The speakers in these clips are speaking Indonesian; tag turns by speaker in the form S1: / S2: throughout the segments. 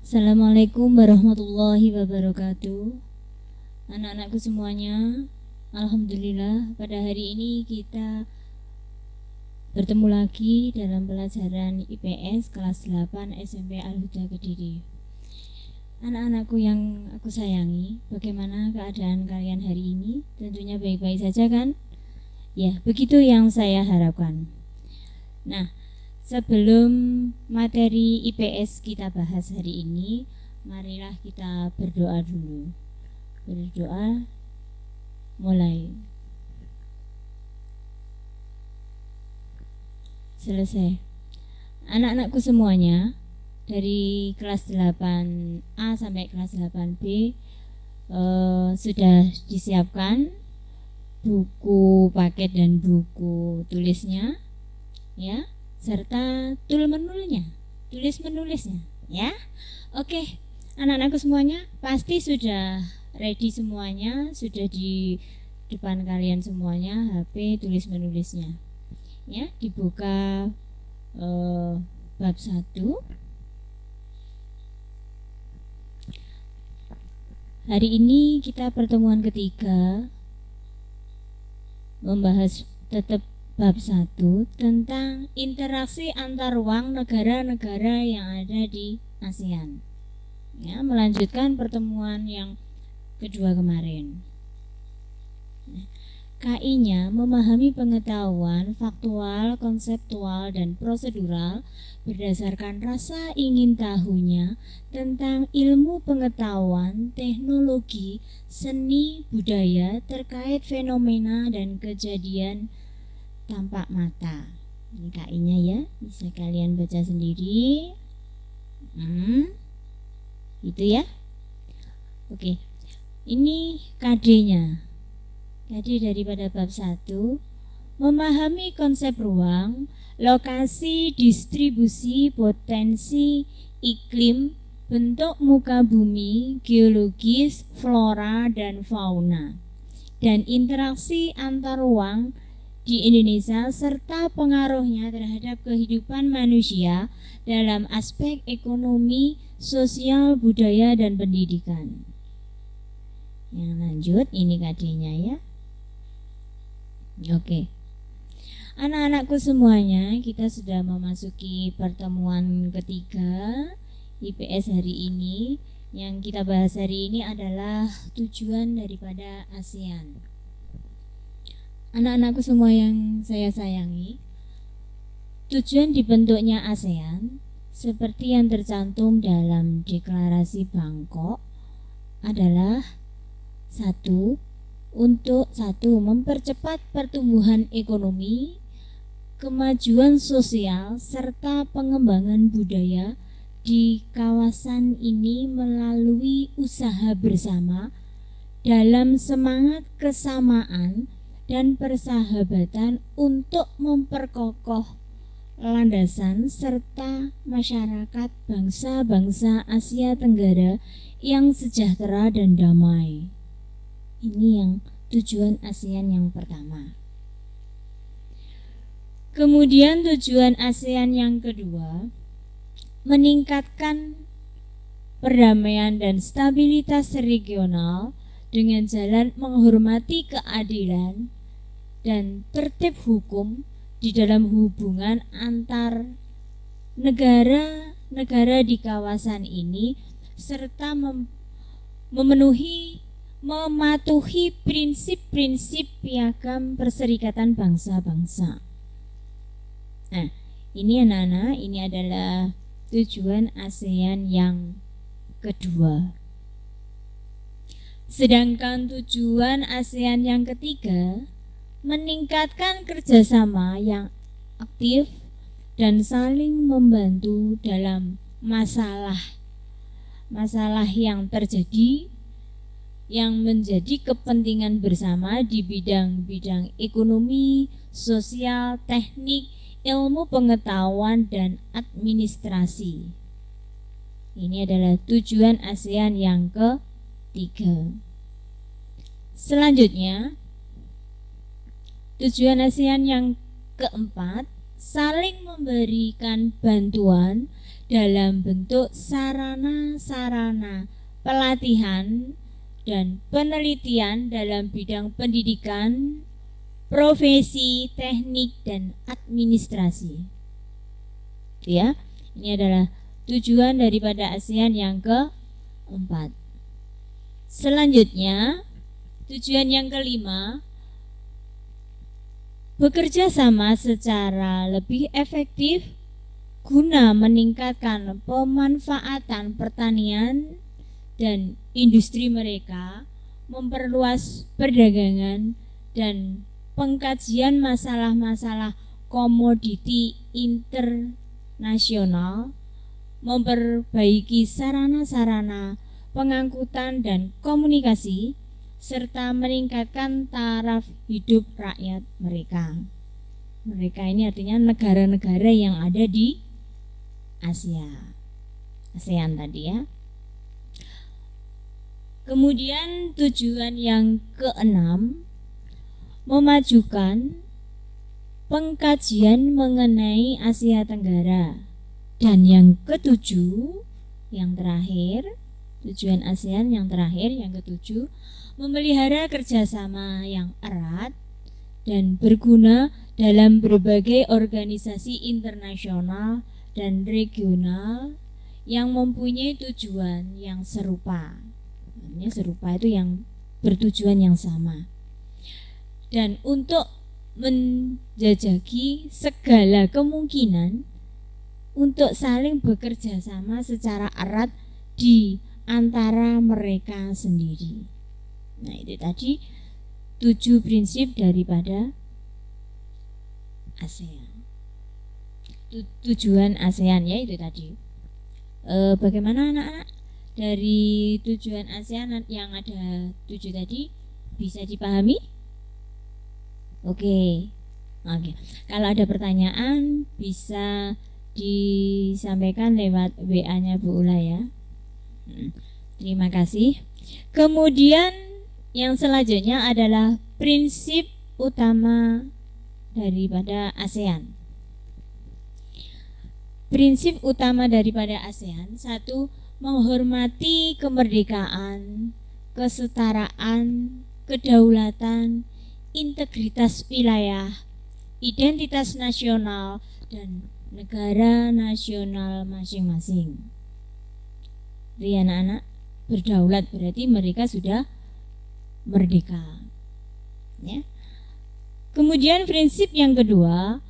S1: Assalamualaikum warahmatullahi wabarakatuh. Anak-anakku semuanya, alhamdulillah pada hari ini kita bertemu lagi dalam pelajaran IPS kelas 8 SMP Al-Huda Kediri. Anak-anakku yang aku sayangi, bagaimana keadaan kalian hari ini? Tentunya baik-baik saja kan? Ya, begitu yang saya harapkan. Nah, sebelum materi IPS kita bahas hari ini, marilah kita berdoa dulu. Berdoa, mulai. Selesai. Anak-anakku semuanya, dari kelas 8A sampai kelas 8B sudah disiapkan buku paket dan buku tulisnya, ya, serta tulis menulisnya, ya. Oke, anak-anakku semuanya pasti sudah ready semuanya, sudah di depan kalian semuanya HP tulis menulisnya, ya. Dibuka bab 1. Hari ini kita pertemuan ketiga membahas tetap bab 1 tentang interaksi antar ruang negara-negara yang ada di ASEAN, ya, melanjutkan pertemuan yang kedua kemarin. KI-nya memahami pengetahuan faktual, konseptual, dan prosedural berdasarkan rasa ingin tahunya tentang ilmu pengetahuan, teknologi, seni, budaya terkait fenomena dan kejadian tampak mata. Ini KI-nya ya, bisa kalian baca sendiri. Itu ya. Oke. Ini KD-nya. KD daripada bab 1, memahami konsep ruang, lokasi, distribusi, potensi, iklim, bentuk muka bumi, geologis, flora dan fauna, dan interaksi antar ruang di Indonesia serta pengaruhnya terhadap kehidupan manusia dalam aspek ekonomi, sosial, budaya, dan pendidikan. Yang lanjut ini KD-nya ya. Oke. Anak-anakku semuanya, kita sudah memasuki pertemuan ketiga IPS hari ini. Yang kita bahas hari ini adalah tujuan daripada ASEAN. Anak-anakku semua yang saya sayangi, tujuan dibentuknya ASEAN seperti yang tercantum dalam deklarasi Bangkok adalah untuk mempercepat pertumbuhan ekonomi, kemajuan sosial, serta pengembangan budaya di kawasan ini melalui usaha bersama dalam semangat kesamaan dan persahabatan untuk memperkokoh landasan serta masyarakat bangsa-bangsa Asia Tenggara yang sejahtera dan damai. Ini yang tujuan ASEAN yang pertama. Kemudian tujuan ASEAN yang kedua, meningkatkan perdamaian dan stabilitas regional dengan jalan menghormati keadilan dan tertib hukum di dalam hubungan antar negara-negara di kawasan ini serta mematuhi prinsip-prinsip piagam Perserikatan Bangsa-Bangsa. Nah, ini anak-anak, ini adalah tujuan ASEAN yang kedua. Sedangkan tujuan ASEAN yang ketiga, meningkatkan kerjasama yang aktif dan saling membantu dalam masalah yang terjadi yang menjadi kepentingan bersama di bidang-bidang ekonomi, sosial, teknik, ilmu pengetahuan, dan administrasi. Ini adalah tujuan ASEAN yang ketiga. Selanjutnya, tujuan ASEAN yang keempat, saling memberikan bantuan dalam bentuk sarana-sarana pelatihan dan penelitian dalam bidang pendidikan, profesi, teknik, dan administrasi. Ya, ini adalah tujuan daripada ASEAN yang keempat. Selanjutnya, tujuan yang kelima, bekerja sama secara lebih efektif guna meningkatkan pemanfaatan pertanian dan industri mereka, memperluas perdagangan dan pengkajian masalah-masalah komoditi internasional, memperbaiki sarana-sarana pengangkutan dan komunikasi, serta meningkatkan taraf hidup rakyat mereka. Mereka ini artinya negara-negara yang ada di ASEAN tadi ya. Kemudian tujuan yang keenam, memajukan pengkajian mengenai Asia Tenggara. Dan yang ketujuh, yang terakhir, tujuan ASEAN yang terakhir, yang ketujuh, memelihara kerjasama yang erat dan berguna dalam berbagai organisasi internasional dan regional yang mempunyai tujuan yang serupa. Serupa itu yang bertujuan yang sama. Dan untuk menjajaki segala kemungkinan untuk saling bekerja sama secara erat di antara mereka sendiri. Nah, itu tadi 7 prinsip daripada ASEAN. Tujuan ASEAN ya itu tadi. Bagaimana anak-anak? Dari tujuan ASEAN yang ada 7 tadi bisa dipahami? Oke. Kalau ada pertanyaan bisa disampaikan lewat WA-nya Bu Ula ya. Terima kasih. Kemudian yang selanjutnya adalah prinsip utama daripada ASEAN. Prinsip utama daripada ASEAN, 1, menghormati kemerdekaan, kesetaraan, kedaulatan, integritas wilayah, identitas nasional, dan negara nasional masing-masing. Jadi anak-anak, berdaulat berarti mereka sudah merdeka. Ya. Kemudian prinsip yang kedua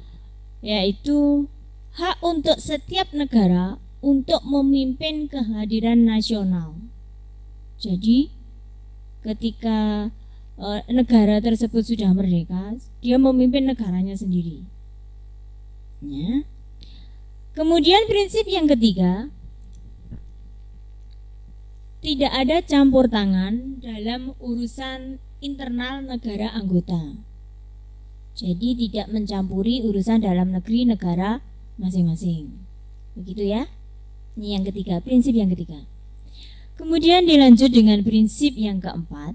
S1: yaitu hak untuk setiap negara untuk memimpin kehadiran nasional. Jadi ketika negara tersebut sudah merdeka, dia memimpin negaranya sendiri. Ya. Kemudian prinsip yang ketiga, tidak ada campur tangan dalam urusan internal negara anggota. Jadi tidak mencampuri urusan dalam negeri negara masing-masing. Begitu ya. Ini yang ketiga, prinsip yang ketiga. Kemudian dilanjut dengan prinsip yang keempat,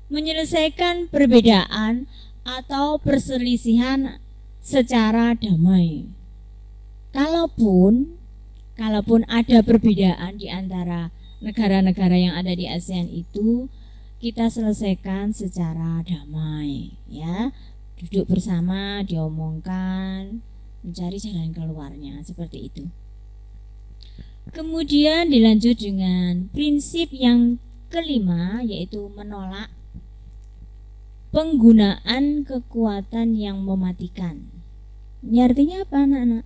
S1: menyelesaikan perbedaan atau perselisihan secara damai. Kalaupun ada perbedaan di antara negara-negara yang ada di ASEAN itu, kita selesaikan secara damai ya. Duduk bersama, diomongkan, mencari jalan keluarnya, seperti itu. Kemudian dilanjut dengan prinsip yang kelima, yaitu menolak penggunaan kekuatan yang mematikan. Ini artinya apa anak-anak?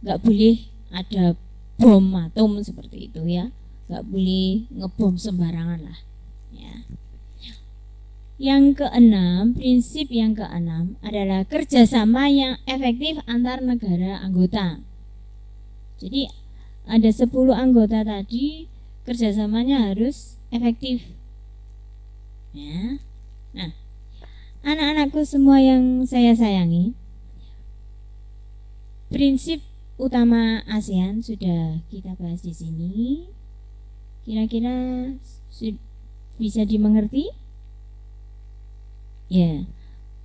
S1: Nggak boleh ada bom atom seperti itu ya, nggak boleh ngebom sembarangan lah ya. Yang keenam, prinsip yang keenam adalah kerjasama yang efektif antar negara anggota. Jadi ada 10 anggota tadi, kerjasamanya harus efektif ya. Nah, anak-anakku semua yang saya sayangi, prinsip utama ASEAN sudah kita bahas di sini. Kira-kira bisa dimengerti? Ya,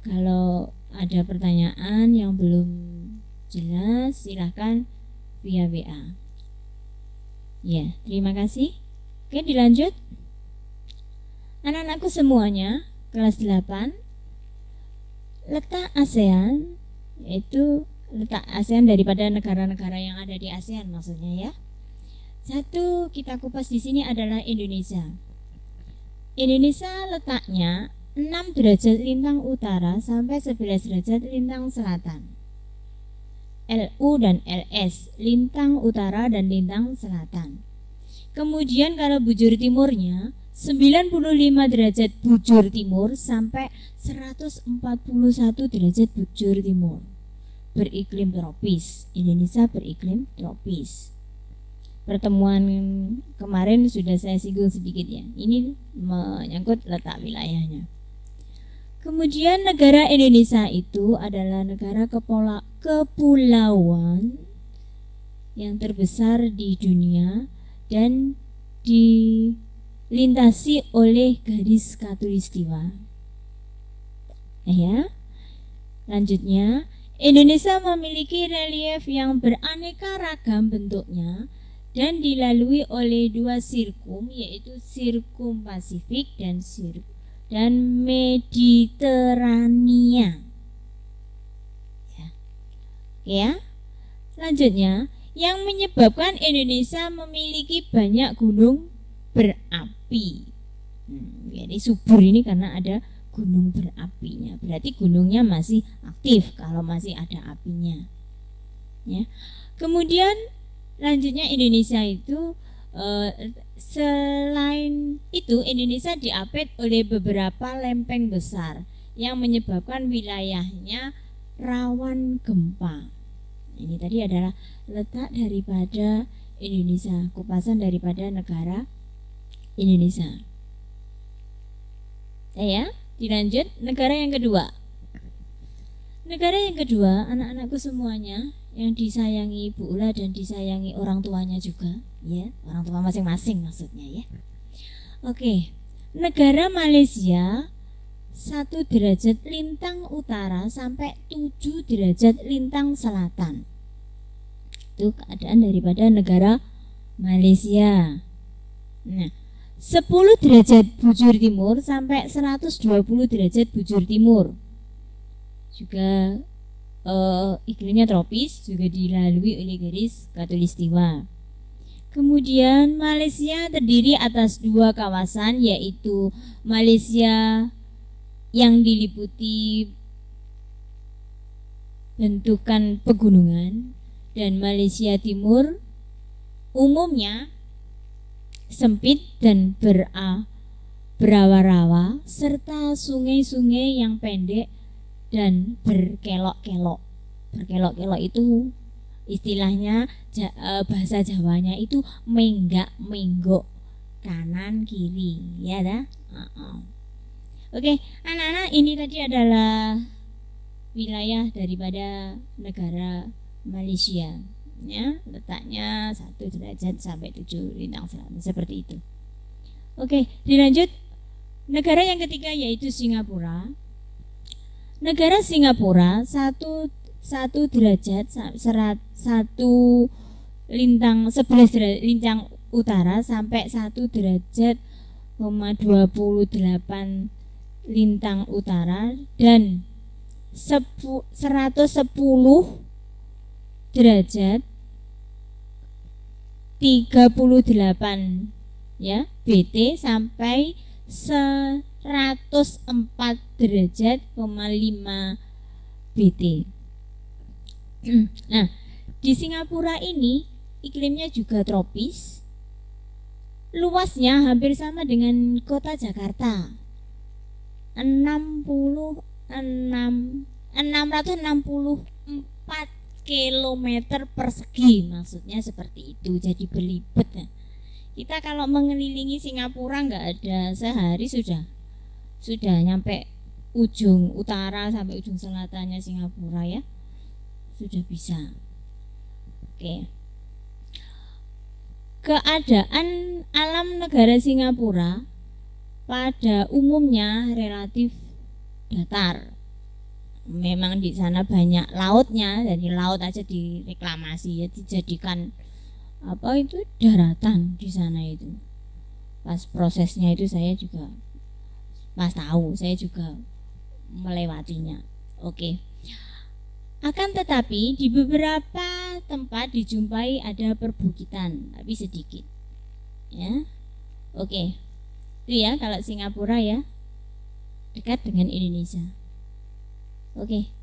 S1: kalau ada pertanyaan yang belum jelas silahkan via WA. Ya, terima kasih. Oke, dilanjut. Anak-anakku semuanya, kelas 8. Letak ASEAN, yaitu letak ASEAN daripada negara-negara yang ada di ASEAN maksudnya ya. Satu kita kupas di sini adalah Indonesia. Indonesia letaknya 6 derajat lintang utara sampai 11 derajat lintang selatan. LU dan LS, lintang utara dan lintang selatan. Kemudian kalau bujur timurnya 95 derajat bujur timur sampai 141 derajat bujur timur. Beriklim tropis. Indonesia beriklim tropis. Pertemuan kemarin sudah saya singgung sedikit ya. Ini menyangkut letak wilayahnya. Kemudian negara Indonesia itu adalah negara kepulauan yang terbesar di dunia dan dilintasi oleh garis khatulistiwa. Ya. Lanjutnya, Indonesia memiliki relief yang beraneka ragam bentuknya dan dilalui oleh 2 sirkum, yaitu sirkum Pasifik dan Mediterania. Ya. Selanjutnya, yang menyebabkan Indonesia memiliki banyak gunung berapi. Jadi subur ini karena ada gunung berapinya. Berarti gunungnya masih aktif kalau masih ada apinya. Ya. Kemudian lanjutnya Indonesia itu selain itu Indonesia diapit oleh beberapa lempeng besar yang menyebabkan wilayahnya rawan gempa. Ini tadi adalah letak daripada Indonesia, kupasan daripada negara Indonesia. Ya, dilanjut negara yang kedua. Negara yang kedua, anak-anakku semuanya yang disayangi Bu Ula dan disayangi orang tuanya juga, ya, orang tua masing-masing maksudnya ya. Oke, negara Malaysia 1 derajat lintang utara sampai 7 derajat lintang selatan. Itu keadaan daripada negara Malaysia. Nah, 10 derajat bujur timur sampai 120 derajat bujur timur. Juga iklimnya tropis, juga dilalui oleh garis khatulistiwa. Kemudian Malaysia terdiri atas 2 kawasan, yaitu Malaysia yang diliputi bentukan pegunungan dan Malaysia Timur umumnya sempit dan berawa-rawa serta sungai-sungai yang pendek dan berkelok-kelok. Berkelok-kelok itu istilahnya bahasa Jawanya itu menggak-menggok kanan kiri, ya dah. Oke, anak-anak, ini tadi adalah wilayah daripada negara Malaysia, ya, letaknya 1 derajat sampai 7 lintang selatan seperti itu. Oke, dilanjut negara yang ketiga yaitu Singapura. Negara Singapura 1 derajat 1 lintang 11 derajat lintang utara sampai 1 derajat 28 lintang utara dan 110 derajat 38 ya BT sampai 104 derajat 5 BT. Nah, di Singapura ini iklimnya juga tropis. Luasnya hampir sama dengan kota Jakarta. 664 kilometer persegi, maksudnya seperti itu. Jadi belibet ya. Kita kalau mengelilingi Singapura nggak ada sehari sudah nyampe ujung utara sampai ujung selatannya Singapura ya, sudah bisa. Oke. Keadaan alam negara Singapura pada umumnya relatif datar, memang di sana banyak lautnya, dari laut aja direklamasi ya, dijadikan apa itu daratan di sana itu. Pas prosesnya itu saya juga pas tahu, saya juga melewatinya. Oke. Akan tetapi di beberapa tempat dijumpai ada perbukitan, tapi sedikit. Ya. Oke. Itu ya kalau Singapura ya. Dekat dengan Indonesia. Oke.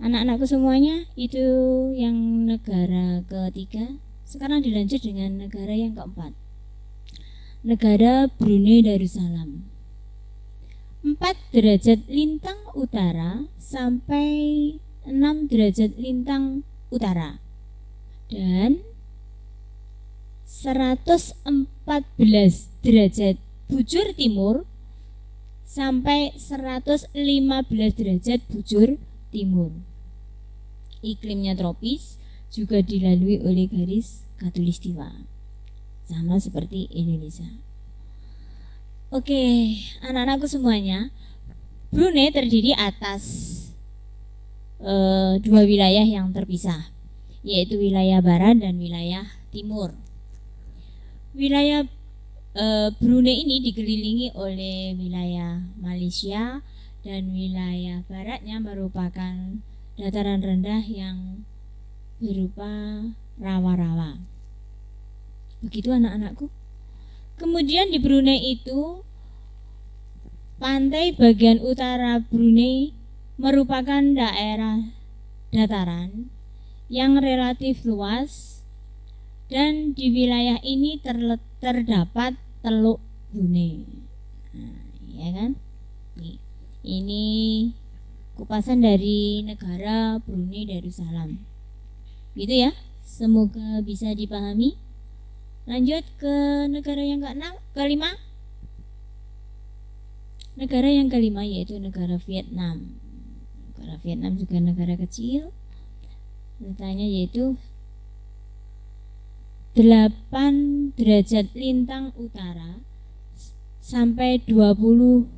S1: Anak-anakku semuanya, itu yang negara ketiga. Sekarang dilanjut dengan negara yang keempat. Negara Brunei Darussalam. 4 derajat lintang utara sampai 6 derajat lintang utara dan 114 derajat bujur timur sampai 115 derajat bujur timur. Iklimnya tropis, juga dilalui oleh garis khatulistiwa, sama seperti Indonesia. Oke, anak-anakku semuanya, Brunei terdiri atas dua wilayah yang terpisah, yaitu wilayah barat dan wilayah timur. Wilayah Brunei ini dikelilingi oleh wilayah Malaysia, dan wilayah baratnya merupakan dataran rendah yang berupa rawa-rawa. Begitu anak-anakku. Kemudian di Brunei itu, pantai bagian utara Brunei merupakan daerah dataran yang relatif luas, dan di wilayah ini terdapat Teluk Brunei. Nah, ya kan? Ini kupasan dari negara Brunei Darussalam. Gitu ya. Semoga bisa dipahami. Lanjut ke negara yang kelima. Negara yang kelima yaitu negara Vietnam. Negara Vietnam juga negara kecil. Letaknya yaitu 8 derajat lintang utara sampai 22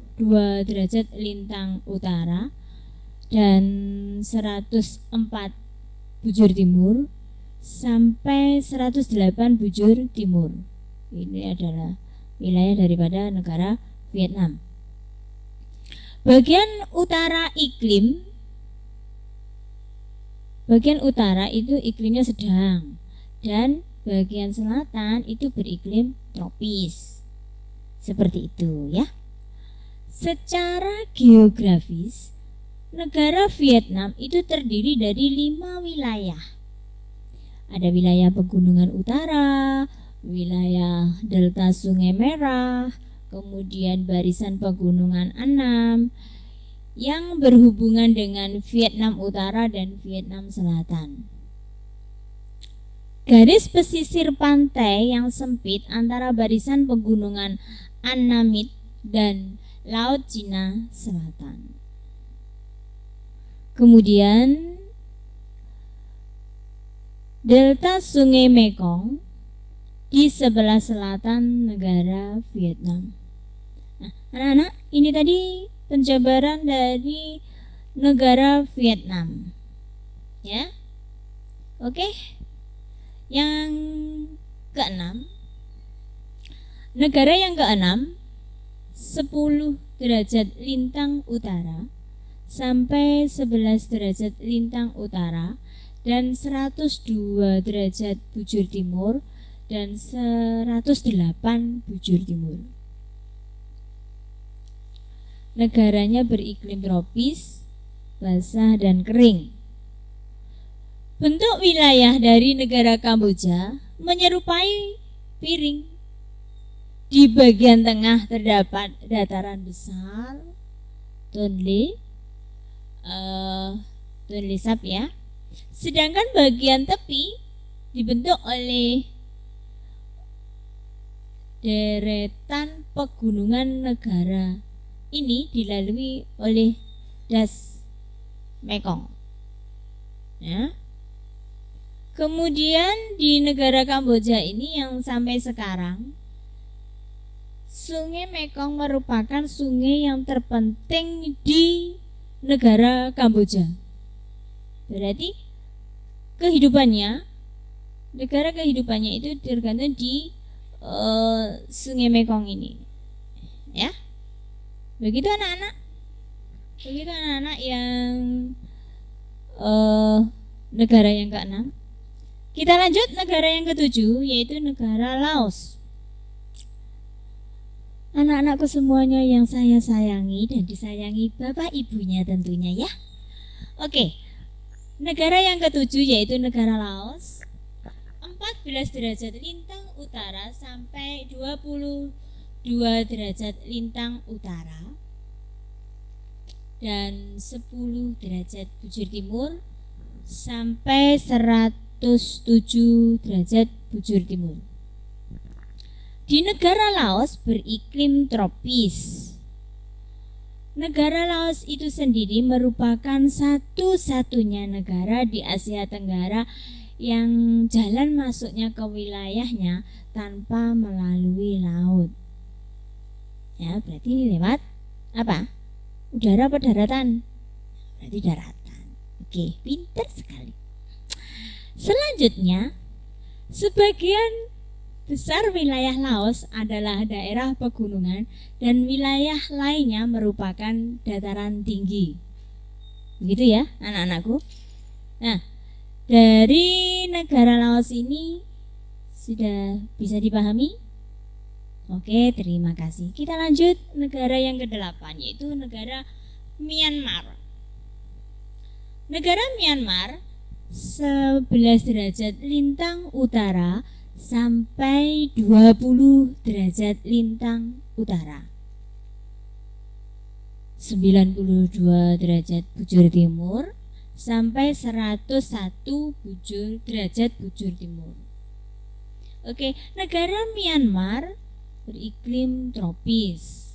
S1: derajat lintang utara dan 104 bujur timur sampai 108 bujur timur. Ini adalah wilayah daripada negara Vietnam. Bagian utara itu iklimnya sedang, dan bagian selatan itu beriklim tropis. Seperti itu ya. Secara geografis, negara Vietnam itu terdiri dari 5 wilayah. Ada wilayah pegunungan utara, wilayah delta Sungai Merah, kemudian barisan pegunungan 6 yang berhubungan dengan Vietnam Utara dan Vietnam Selatan. Garis pesisir pantai yang sempit antara barisan pegunungan Annamite dan Laut Cina Selatan. Kemudian delta Sungai Mekong di sebelah selatan negara Vietnam. Nah, anak-anak, ini tadi penjabaran dari negara Vietnam. Ya. Oke. Yang keenam. Negara yang keenam, 10 derajat lintang utara sampai 11 derajat lintang utara dan 102 derajat bujur timur dan 108 bujur timur. Negaranya beriklim tropis, basah dan kering. Bentuk wilayah dari negara Kamboja menyerupai piring. Di bagian tengah terdapat dataran besar, Tonle Sap ya. Sedangkan bagian tepi dibentuk oleh deretan pegunungan. Negara ini dilalui oleh das Mekong. Ya. Kemudian di negara Kamboja ini yang sampai sekarang, Sungai Mekong merupakan sungai yang terpenting di negara Kamboja. Berarti negara kehidupannya itu tergantung di Sungai Mekong ini, ya. Begitu anak-anak yang negara yang ke-6. Kita lanjut negara yang ke-7, yaitu negara Laos. Anak-anakku semuanya yang saya sayangi dan disayangi bapak ibunya tentunya, ya. Oke. Negara yang ke-7 yaitu negara Laos. 14 derajat lintang utara sampai 22 derajat lintang utara dan 10 derajat bujur timur sampai 107 derajat bujur timur. Di negara Laos beriklim tropis. Negara Laos itu sendiri merupakan satu-satunya negara di Asia Tenggara yang jalan masuknya ke wilayahnya tanpa melalui laut. Ya, berarti ini lewat apa? Udara apa daratan? Berarti daratan. Oke, pintar sekali. Selanjutnya, sebagian besar wilayah Laos adalah daerah pegunungan dan wilayah lainnya merupakan dataran tinggi. Begitu ya, anak-anakku. Nah, dari negara Laos ini sudah bisa dipahami? Oke, terima kasih. Kita lanjut negara yang ke-8, yaitu negara Myanmar. Negara Myanmar 11 derajat lintang utara sampai 20 derajat lintang utara, 92 derajat bujur timur sampai 101 derajat bujur timur. Oke, negara Myanmar beriklim tropis.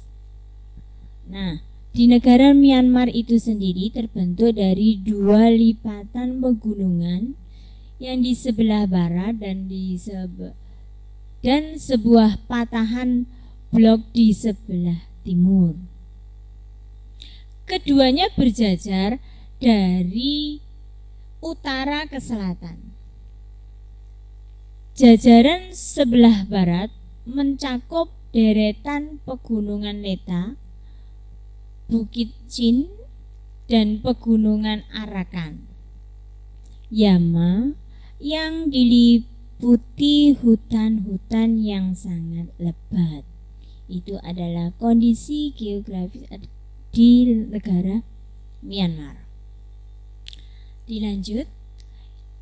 S1: Nah, di negara Myanmar itu sendiri terbentuk dari 2 lipatan pegunungan yang di sebelah barat dan sebuah patahan blok di sebelah timur. Keduanya berjajar dari utara ke selatan. Jajaran sebelah barat mencakup deretan pegunungan Leta, Bukit Chin, dan pegunungan Arakan. Yama yang diliputi hutan-hutan yang sangat lebat. Itu adalah kondisi geografis di negara Myanmar. Dilanjut,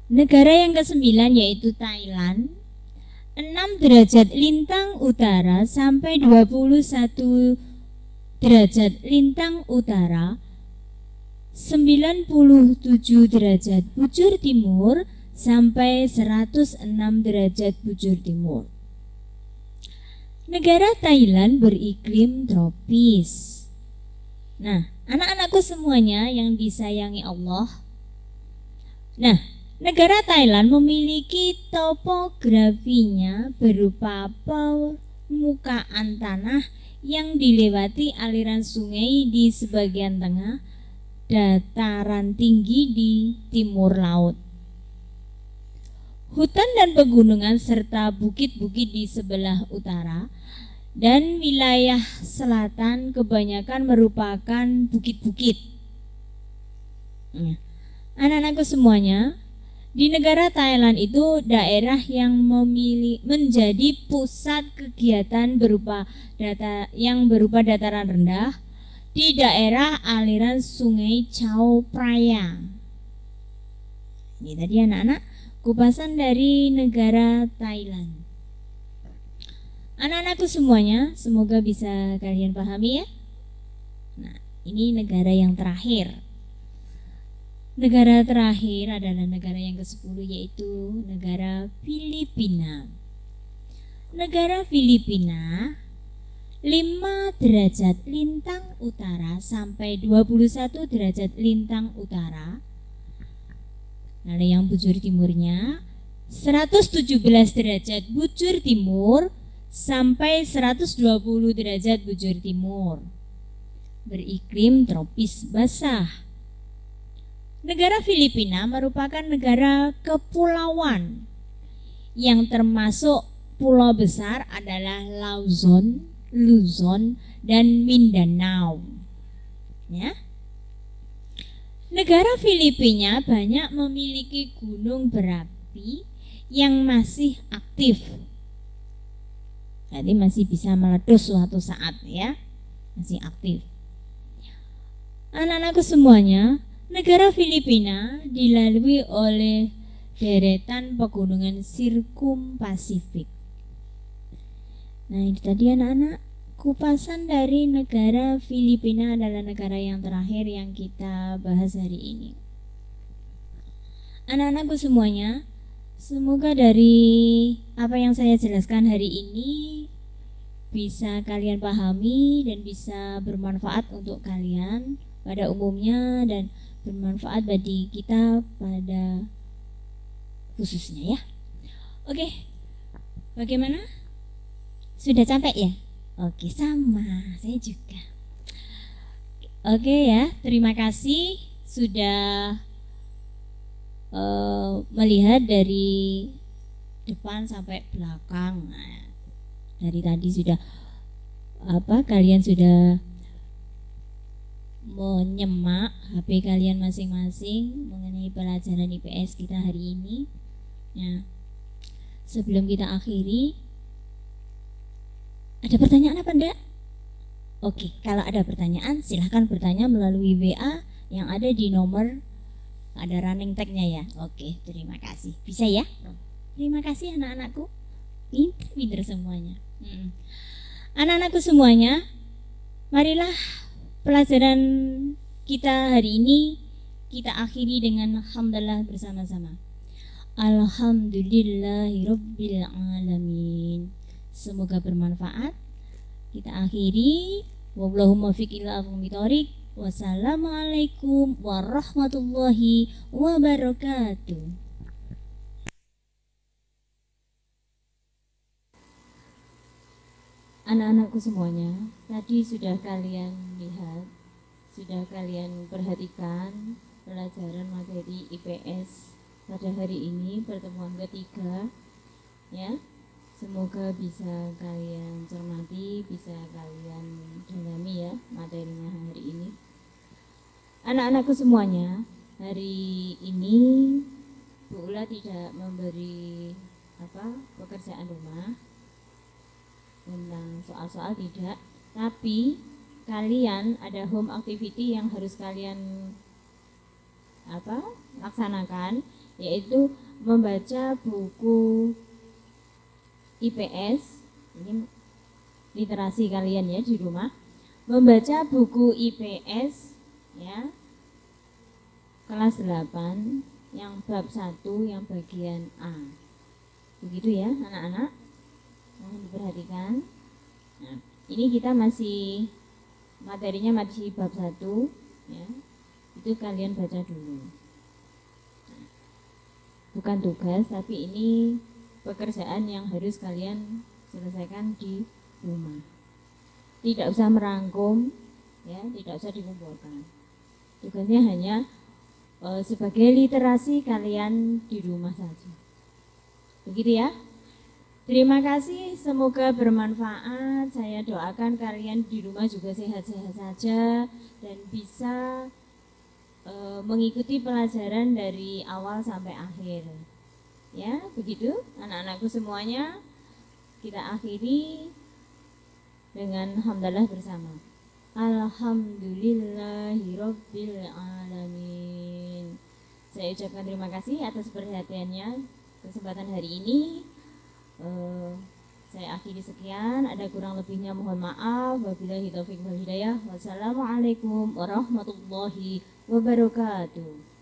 S1: negara yang ke-9 yaitu Thailand. 6 derajat lintang utara sampai 21 derajat lintang utara, 97 derajat bujur timur sampai 106 derajat bujur timur. Negara Thailand beriklim tropis. Nah, anak-anakku semuanya yang disayangi Allah. Nah, negara Thailand memiliki topografinya berupa permukaan tanah yang dilewati aliran sungai di sebagian tengah, dataran tinggi di timur laut, hutan dan pegunungan serta bukit-bukit di sebelah utara, dan wilayah selatan kebanyakan merupakan bukit-bukit. Anak-anakku semuanya, di negara Thailand itu daerah yang menjadi pusat kegiatan berupa dataran rendah di daerah aliran sungai Chao Phraya. Ini tadi anak-anak kupasan dari negara Thailand. Anak-anakku semuanya, semoga bisa kalian pahami ya. Nah, ini negara yang terakhir. Negara terakhir adalah negara yang ke-10 yaitu negara Filipina. Negara Filipina 5 derajat lintang utara sampai 21 derajat lintang utara. Lalu yang bujur timurnya 117 derajat bujur timur sampai 120 derajat bujur timur. beriklim tropis basah. Negara Filipina merupakan negara kepulauan yang termasuk pulau besar adalah Luzon, dan Mindanao. Ya. Negara Filipina banyak memiliki gunung berapi yang masih aktif. Jadi masih bisa meletus suatu saat ya. Masih aktif. Anak-anakku semuanya, negara Filipina dilalui oleh deretan pegunungan Sirkum Pasifik. Nah, ini tadi anak-anak, kupasan dari negara Filipina adalah negara yang terakhir yang kita bahas hari ini. Anak-anakku semuanya, semoga dari apa yang saya jelaskan hari ini bisa kalian pahami dan bisa bermanfaat untuk kalian pada umumnya dan bermanfaat bagi kita pada khususnya ya. Oke, bagaimana? Sudah capek ya? Oke, sama, saya juga. Oke ya, terima kasih sudah melihat dari depan sampai belakang. Nah, dari tadi sudah kalian sudah menyemak HP kalian masing-masing mengenai pelajaran IPS kita hari ini. Nah, sebelum kita akhiri, ada pertanyaan apa enggak? Oke, kalau ada pertanyaan silahkan bertanya melalui WA yang ada di nomor, ada running tag-nya ya. Oke, terima kasih. Bisa ya? Terima kasih anak-anakku. Pinter-pinter semuanya. Anak-anakku semuanya, marilah pelajaran kita hari ini kita akhiri dengan hamdalah bersama-sama. Alhamdulillahirabbil alamin. Semoga bermanfaat. Kita akhiri. Wallahumma fiqil afumitorik. Wassalamualaikum warahmatullahi wabarakatuh. Anak-anakku semuanya, tadi sudah kalian lihat, sudah kalian perhatikan pelajaran materi IPS pada hari ini, pertemuan ketiga ya. Semoga bisa kalian cermati, bisa kalian dalami ya materinya hari ini. Anak-anakku semuanya, hari ini Bu Ula tidak memberi pekerjaan rumah tentang soal-soal, tidak, tapi kalian ada home activity yang harus kalian laksanakan, yaitu membaca buku IPS. Ini literasi kalian ya di rumah, membaca buku IPS ya kelas 8 yang bab 1 yang bagian A. Begitu ya anak-anak, mohon diperhatikan. Nah, ini kita masih materinya masih bab 1 ya. Itu kalian baca dulu. Nah, bukan tugas, tapi ini pekerjaan yang harus kalian selesaikan di rumah. Tidak usah merangkum ya, tidak usah dikumpulkan. Tugasnya hanya sebagai literasi kalian di rumah saja. Begitu ya. Terima kasih, semoga bermanfaat. Saya doakan kalian di rumah juga sehat-sehat saja dan bisa mengikuti pelajaran dari awal sampai akhir. Ya, begitu anak-anakku semuanya. Kita akhiri dengan hamdalah bersama. Alhamdulillahirabbil alamin. Saya ucapkan terima kasih atas perhatiannya kesempatan hari ini. Saya akhiri sekian. Ada kurang lebihnya mohon maaf. Wabillahi taufiq wal hidayah. Wassalamualaikum warahmatullahi wabarakatuh.